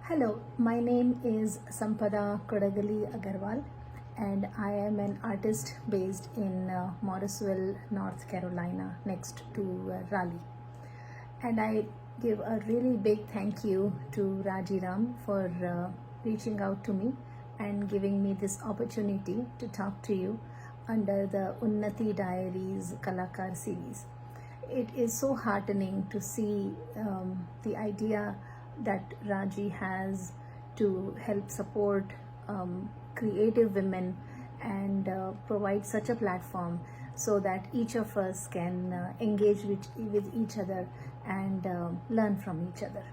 Hello, my name is Sampada Agarwal, and I am an artist based in Morrisville, North Carolina, next to Raleigh. And I give a really big thank you to Rajiram for reaching out to me and giving me this opportunity to talk to you under the UNNATI Diaries Kalaakaar series. It is so heartening to see the idea that Raji has to help support creative women and provide such a platform so that each of us can engage with each other and learn from each other.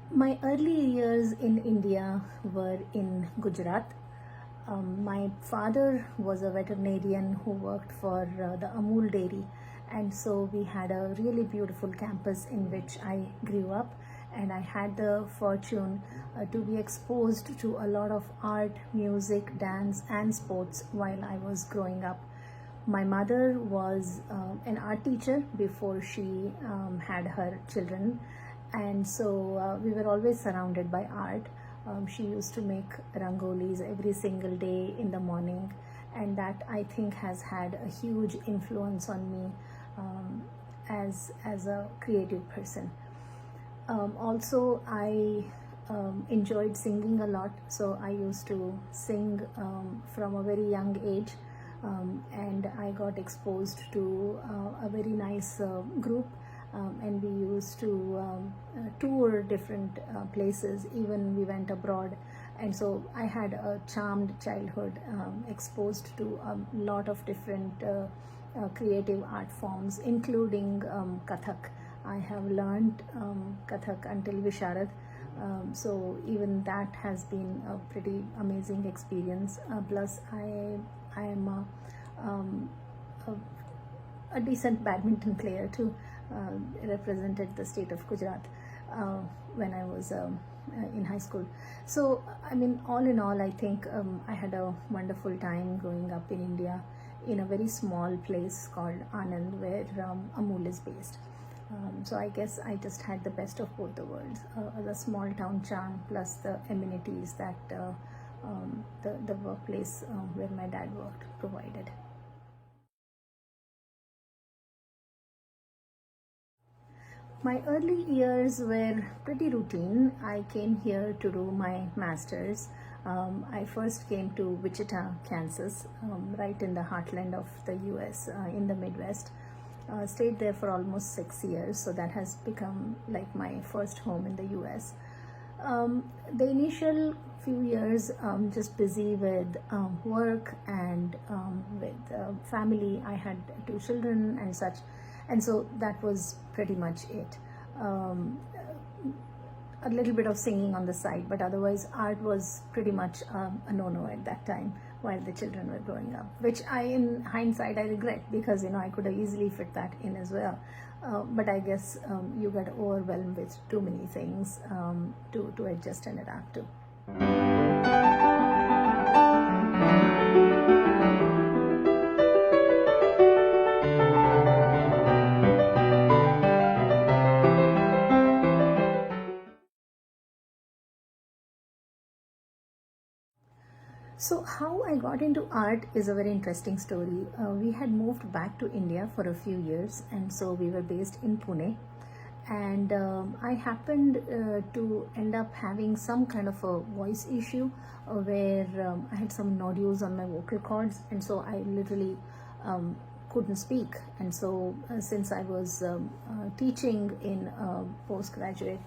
My early years in India were in Gujarat. My father was a veterinarian who worked for the Amul dairy, and so we had a really beautiful campus in which I grew up, and I had the fortune to be exposed to a lot of art, music, dance, and sports while I was growing up. My mother was an art teacher before she had her children, and so we were always surrounded by art. She used to make rangolis every single day in the morning, and that I think has had a huge influence on me as a creative person. Also, I enjoyed singing a lot, so I used to sing from a very young age, and I got exposed to a very nice group. And we used to tour different places, even we went abroad, and so I had a charmed childhood, exposed to a lot of different creative art forms, including Kathak. I have learned Kathak until Visharad, so even that has been a pretty amazing experience. Plus I am a decent badminton player too. Represented the state of Gujarat when I was in high school. So, I mean, all in all, I think I had a wonderful time growing up in India in a very small place called Anand, where Amul is based. So I guess I just had the best of both the worlds, the small town charm plus the amenities that the workplace where my dad worked provided. My early years were pretty routine. I came here to do my master's. I first came to Wichita, Kansas, right in the heartland of the US, in the Midwest. Stayed there for almost 6 years, so that has become like my first home in the US. The initial few years, just busy with work and with family. I had 2 children and such, and so that was pretty much it. A little bit of singing on the side, but otherwise art was pretty much a no-no at that time while the children were growing up, which in hindsight I regret, because I could have easily fit that in as well. But I guess you get overwhelmed with too many things to adjust and adapt to. So how I got into art is a very interesting story. We had moved back to India for a few years, and so we were based in Pune. And I happened to end up having some kind of a voice issue where I had some nodules on my vocal cords, and so I literally couldn't speak. And so since I was teaching in a postgraduate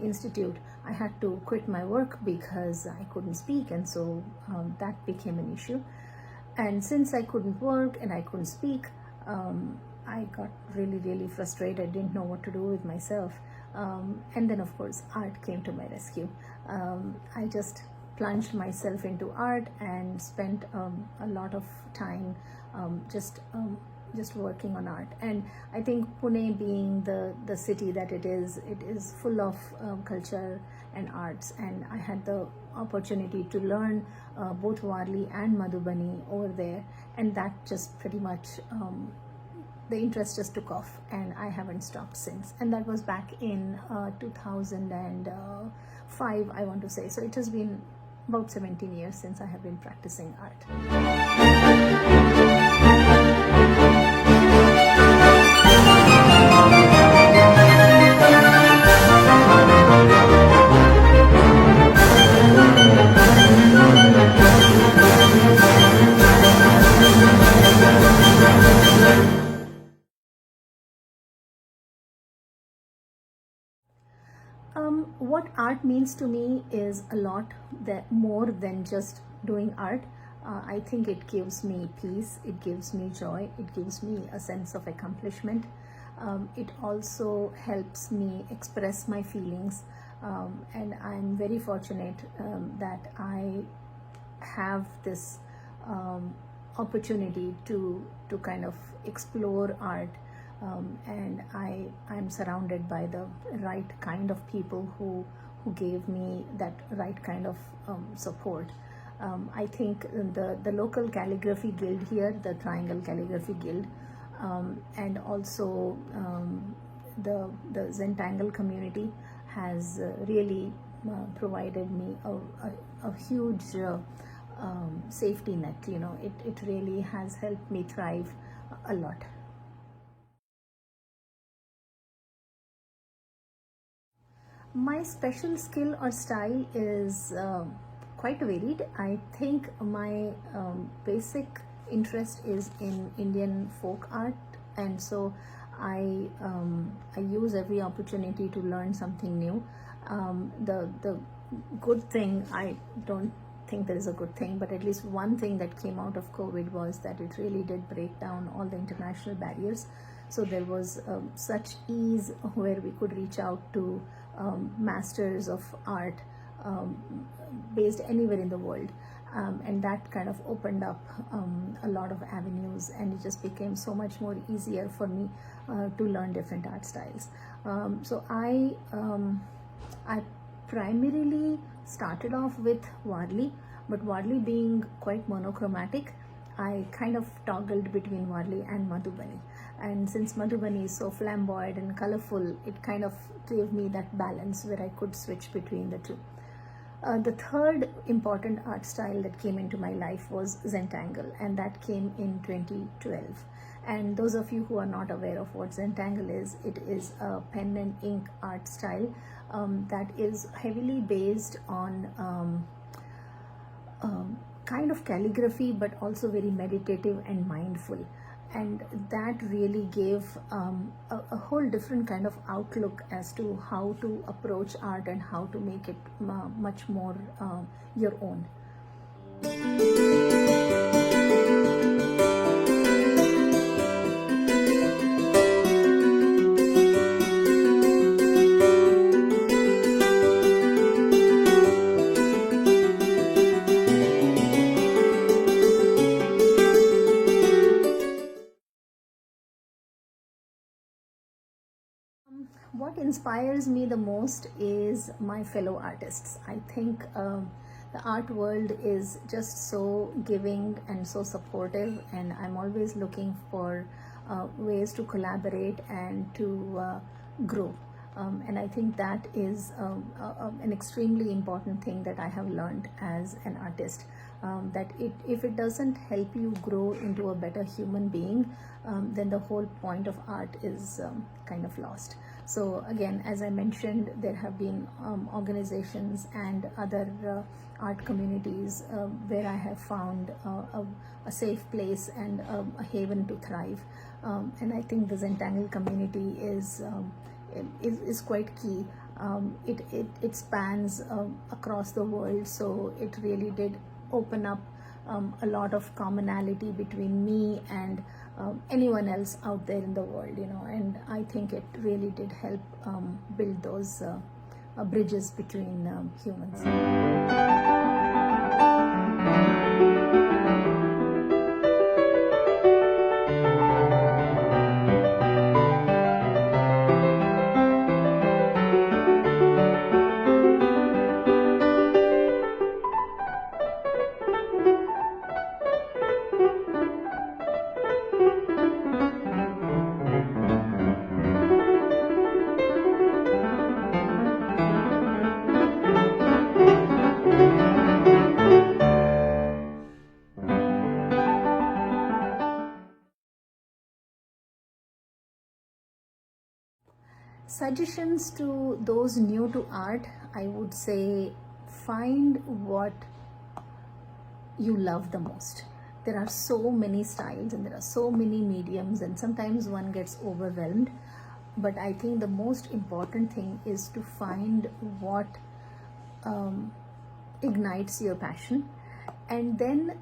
institute, I had to quit my work because I couldn't speak, and so that became an issue. And since I couldn't work and I couldn't speak, I got really frustrated, didn't know what to do with myself. And then of course art came to my rescue. I just plunged myself into art and spent a lot of time just just working on art. And I think Pune, being the city that it is full of culture and arts, and I had the opportunity to learn both Warli and Madhubani over there, and that just pretty much the interest just took off, and I haven't stopped since. And that was back in 2005, I want to say. So it has been about 17 years since I have been practicing art. What art means to me is a lot more than just doing art. I think it gives me peace, it gives me joy, it gives me a sense of accomplishment. It also helps me express my feelings, and I'm very fortunate that I have this opportunity to kind of explore art. And I'm surrounded by the right kind of people who gave me that right kind of support. I think the local calligraphy guild here, the Triangle Calligraphy Guild, and also the Zentangle community has really provided me a huge safety net. You know, it really has helped me thrive a lot. My special skill or style is quite varied. I think my basic interest is in Indian folk art, and so I use every opportunity to learn something new. The good thing, I don't think there is a good thing, but at least one thing that came out of COVID was that it really did break down all the international barriers. So there was such ease where we could reach out to masters of art based anywhere in the world, and that kind of opened up a lot of avenues, and it just became so much more easier for me to learn different art styles. So I primarily started off with Warli, but Warli being quite monochromatic, I kind of toggled between Warli and Madhubani. And since Madhubani is so flamboyant and colorful, it kind of gave me that balance where I could switch between the two. The third important art style that came into my life was Zentangle, and that came in 2012. And those of you who are not aware of what Zentangle is, it is a pen and ink art style that is heavily based on kind of calligraphy, but also very meditative and mindful. And that really gave a whole different kind of outlook as to how to approach art and how to make it much more your own. What inspires me the most is my fellow artists. I think the art world is just so giving and so supportive, and I'm always looking for ways to collaborate and to grow. And I think that is an extremely important thing that I have learned as an artist, that if it doesn't help you grow into a better human being, then the whole point of art is kind of lost. So again, as I mentioned, there have been organizations and other art communities where I have found a safe place and a haven to thrive. And I think the Zentangle community is quite key. It spans across the world, so it really did open up a lot of commonality between me and anyone else out there in the world, you know, and I think it really did help build those bridges between humans. Suggestions to those new to art, I would say find what you love the most. There are so many styles and there are so many mediums, and sometimes one gets overwhelmed. But I think the most important thing is to find what ignites your passion, and then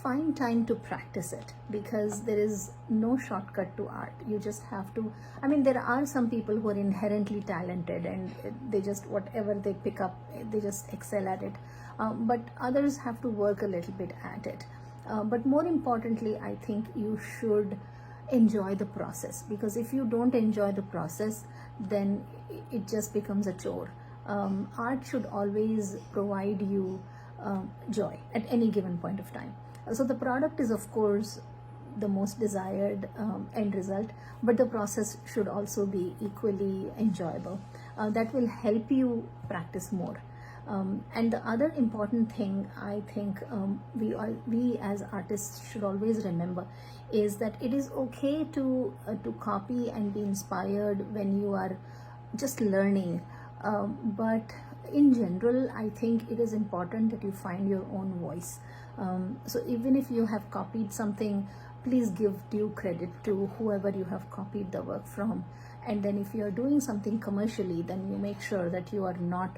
find time to practice it, because there is no shortcut to art. You just have to, I mean, there are some people who are inherently talented and they just, whatever they pick up, they just excel at it. But others have to work a little bit at it. But more importantly, I think you should enjoy the process, because if you don't enjoy the process, then it just becomes a chore. Art should always provide you joy at any given point of time. So the product is of course the most desired end result, but the process should also be equally enjoyable. That will help you practice more. And the other important thing I think we as artists should always remember is that it is okay to copy and be inspired when you are just learning. But in general, I think it is important that you find your own voice. So even if you have copied something, please give due credit to whoever you have copied the work from. And then if you are doing something commercially, then you make sure that you are not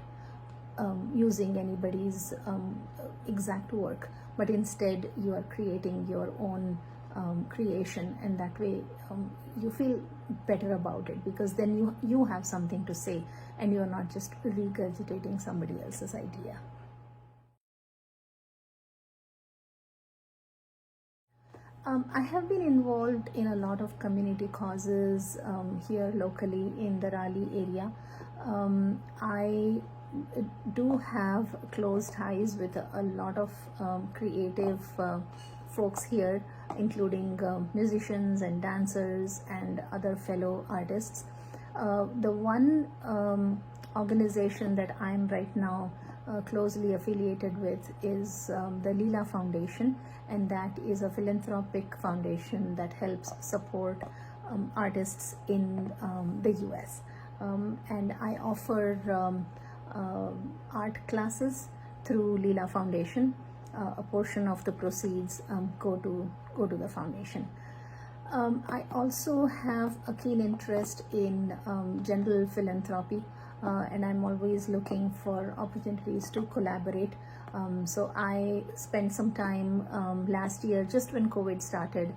using anybody's exact work, but instead you are creating your own creation, and that way you feel better about it, because then you have something to say and you are not just regurgitating somebody else's idea. I have been involved in a lot of community causes here locally in the Raleigh area. I do have close ties with a lot of creative folks here, including musicians and dancers and other fellow artists. The one organization that I'm right now closely affiliated with is the Leela Foundation, and that is a philanthropic foundation that helps support artists in the US. And I offer art classes through Leela Foundation. A portion of the proceeds go to the foundation. I also have a keen interest in general philanthropy, and I'm always looking for opportunities to collaborate. So I spent some time last year, just when COVID started,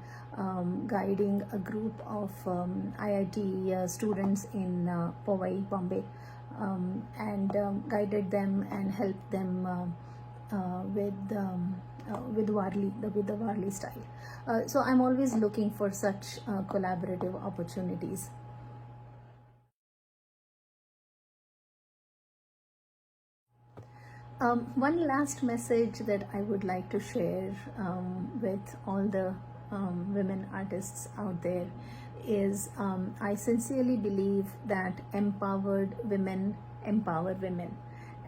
guiding a group of IIT students in Powai, Bombay, and guided them and helped them with Warli, with the Warli style. So I'm always looking for such collaborative opportunities. One last message that I would like to share with all the women artists out there is I sincerely believe that empowered women empower women.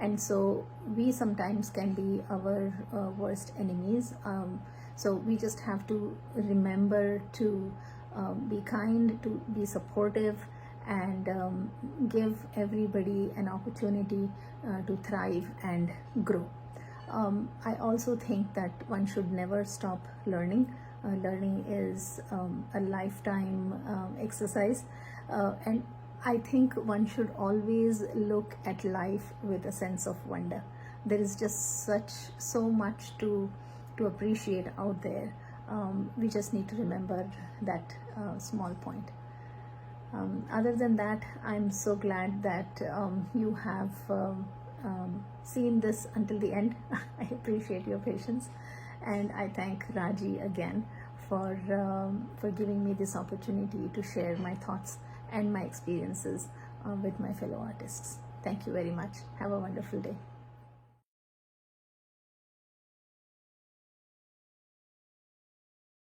And so we sometimes can be our worst enemies. So we just have to remember to be kind, to be supportive, and give everybody an opportunity to thrive and grow. I also think that one should never stop learning. Learning is a lifetime exercise, and I think one should always look at life with a sense of wonder. There is just so much to appreciate out there. We just need to remember that small point. Other than that, I'm so glad that you have seen this until the end. I appreciate your patience, and I thank Raji again for giving me this opportunity to share my thoughts and my experiences with my fellow artists. Thank you very much. Have a wonderful day.